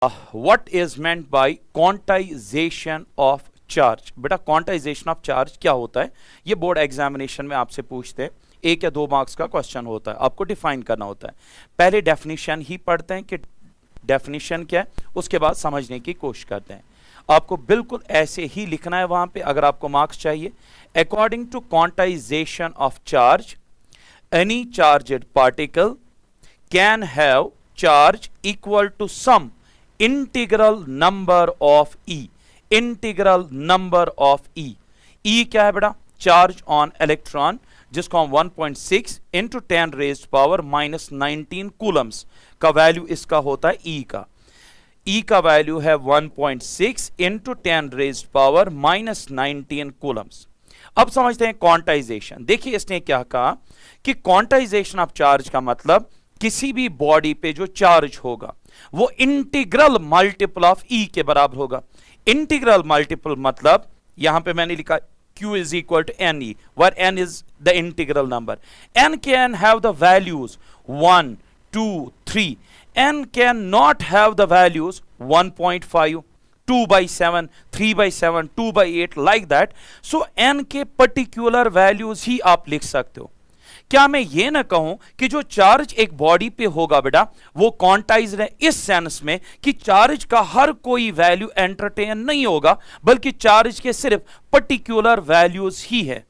What is meant by quantization of charge. बेटा quantization of charge क्या होता है, ये बोर्ड एग्जामिनेशन में आपसे पूछते हैं, 1 या 2 मार्क्स का क्वेश्चन होता है, आपको डिफाइन करना होता है। पहले डेफिनेशन ही पढ़ते हैं कि डेफिनेशन क्या है, उसके बाद समझने की कोशिश करते हैं। आपको बिल्कुल ऐसे ही लिखना है वहां पे अगर आपको मार्क्स चाहिए। According to quantization of charge, any charged particle can have charge equal to some integral number of e. Integral number of e, e क्या है बेटा, चार्ज ऑन इलेक्ट्रॉन, जिसको हम 1.6 इंटू 10 रेज्ड पावर -19 कूलम्स का value इसका होता है ई का। ई का वैल्यू है 1.6 इंटू 10 रेज्ड पावर -19 कूलम्स। अब समझते हैं क्वांटाइजेशन। देखिए इसने क्या कहा कि क्वांटाइजेशन ऑफ चार्ज का मतलब किसी भी बॉडी पे जो चार्ज होगा वो इंटीग्रल मल्टीपल ऑफ ई के बराबर होगा। इंटीग्रल मल्टीपल मतलब यहां पे मैंने लिखा Q is equal to NE, where N is the integral number. N can have the values 1, 2, 3. N cannot have the values 1.5, 2 by 7, 3 by 7, 2 by 8 like that. So N के particular values ही आप लिख सकते हो। क्या मैं ये ना कहूं कि जो चार्ज एक बॉडी पे होगा बेटा वो क्वांटाइज्ड है इस सेंस में कि चार्ज का हर कोई वैल्यू एंटरटेन नहीं होगा, बल्कि चार्ज के सिर्फ पर्टिकुलर वैल्यूज ही है।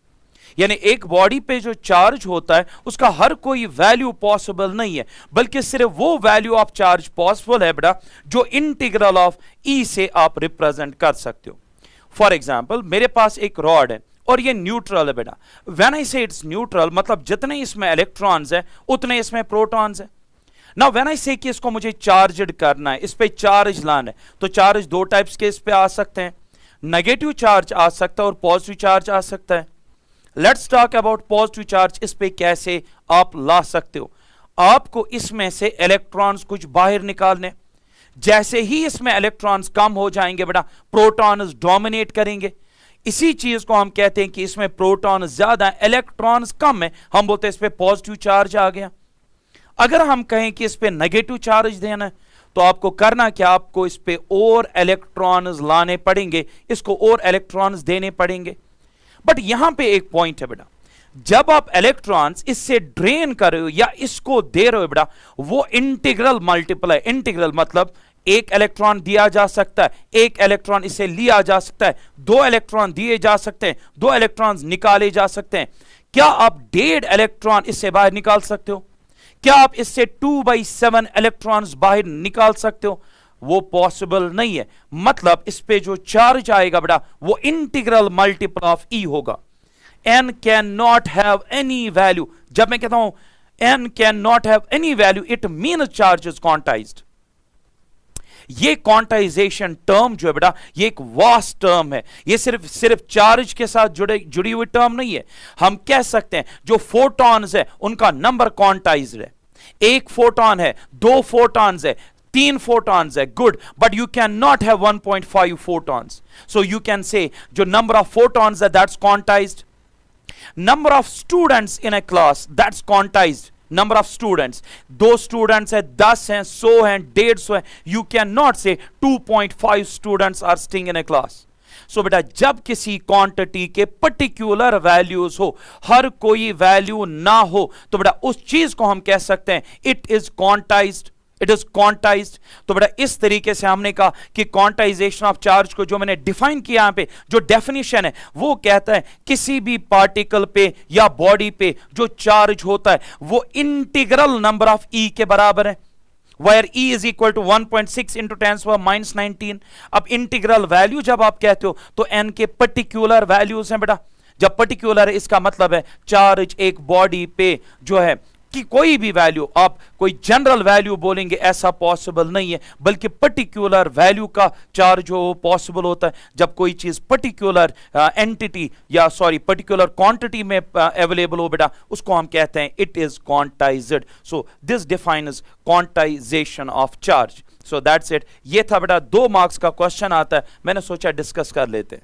यानी एक बॉडी पे जो चार्ज होता है उसका हर कोई वैल्यू पॉसिबल नहीं है, बल्कि सिर्फ वो वैल्यू ऑफ चार्ज पॉसिबल है बेटा जो इंटीग्रल ऑफ ई से आप रिप्रेजेंट कर सकते हो। फॉर एग्जाम्पल मेरे पास एक रॉड है और ये न्यूट्रल है बेटा। व्हेन आई से इट्स न्यूट्रल मतलब जितने इसमें इलेक्ट्रॉन्स है उतने इसमें प्रोटॉन्स है। नाउ व्हेन आई से कि इसको मुझे चार्जड करना है, इस पे चार्ज लाना है, तो चार्ज दो टाइप्स के इस पे आ सकते हैं, नेगेटिव चार्ज आ सकता है और पॉजिटिव चार्ज आ सकता है। Let's talk about positive charge. इस पे कैसे आप ला सकते हो, आपको इसमें से इलेक्ट्रॉन्स कुछ बाहर निकालने, जैसे ही इसमें इलेक्ट्रॉन्स कम हो जाएंगे बेटा प्रोटॉन्स डोमिनेट करेंगे। इसी चीज को हम कहते हैं कि इसमें प्रोटॉन ज्यादा है इलेक्ट्रॉन्स कम है, हम बोलते हैं इस पे पॉजिटिव चार्ज आ गया। अगर हम कहें कि इस पे नेगेटिव चार्ज देना है तो आपको करना क्या, आपको इस पे और इलेक्ट्रॉन्स लाने पड़ेंगे, इसको और इलेक्ट्रॉन्स देने पड़ेंगे। बट यहां पे एक पॉइंट है बेटा, जब आप इलेक्ट्रॉन्स इससे ड्रेन कर रहे हो या इसको दे रहे हो बेटा वो इंटीग्रल मल्टीपल है। इंटीग्रल मतलब एक इलेक्ट्रॉन दिया जा सकता है, एक इलेक्ट्रॉन इसे लिया जा सकता है, 2 इलेक्ट्रॉन दिए जा सकते हैं, 2 इलेक्ट्रॉन्स निकाले जा सकते हैं। क्या आप 1.5 इलेक्ट्रॉन इससे बाहर निकाल सकते हो? क्या आप इससे 2/7 इलेक्ट्रॉन्स बाहर निकाल सकते हो? वो पॉसिबल नहीं है। मतलब इस पे जो चार्ज आएगा बेटा वो इंटीग्रल मल्टीपल ऑफ ई होगा। N can not have any value. जब मैं कहता हूं N can not have any value it mean charge is quantized. ये क्वांटाइजेशन टर्म जो है बेटा ये एक वास्ट टर्म है, ये सिर्फ चार्ज के साथ जुड़ी हुई टर्म नहीं है। हम कह सकते हैं जो फोटॉन्स है उनका नंबर क्वांटाइज्ड है। 1 फोटॉन है, 2 फोटॉन्स है, 3 फोटॉन्स है, good, but you can not have 1.5 photons. So you can say जो नंबर ऑफ फोटॉन्स है that's quantized. Number of students in a class that's quantized. Number of students, 2 students है, 10 हैं, 100 हैं, 150 हैं, you can not say 2.5 students are sitting in a class. So बेटा जब किसी quantity के पर्टिकुलर वैल्यूज हो, हर कोई वैल्यू ना हो, तो बेटा उस चीज को हम कह सकते हैं it is quantized. It is quantized. तो बेटा इस तरीके से हमने कहा कि क्वांटाइजेशन ऑफ चार्ज को जो मैंने डिफाइन किया यहां पे जो डेफिनेशन है वो कहता है किसी भी पार्टिकल पे या बॉडी पे जो चार्ज होता है वो इंटीग्रल नंबर ऑफ ई के बराबर है, where E is equal to 1.6 into 10⁻⁻⁹। अब इंटीग्रल वैल्यू जब आप कहते हो तो N के पर्टिकुलर वैल्यूज हैं बेटा। जब पर्टिकुलर है इसका मतलब है चार्ज एक बॉडी पे जो है कि कोई भी वैल्यू, आप कोई जनरल वैल्यू बोलेंगे ऐसा पॉसिबल नहीं है, बल्कि पर्टिकुलर वैल्यू का चार्ज हो पॉसिबल होता है। जब कोई चीज पर्टिकुलर एंटिटी या पर्टिकुलर क्वांटिटी में अवेलेबल हो बेटा उसको हम कहते हैं it is quantized. So this defines quantization of charge. So that's it. ये था बेटा 2 मार्क्स का क्वेश्चन आता है, मैंने सोचा डिस्कस कर लेते हैं।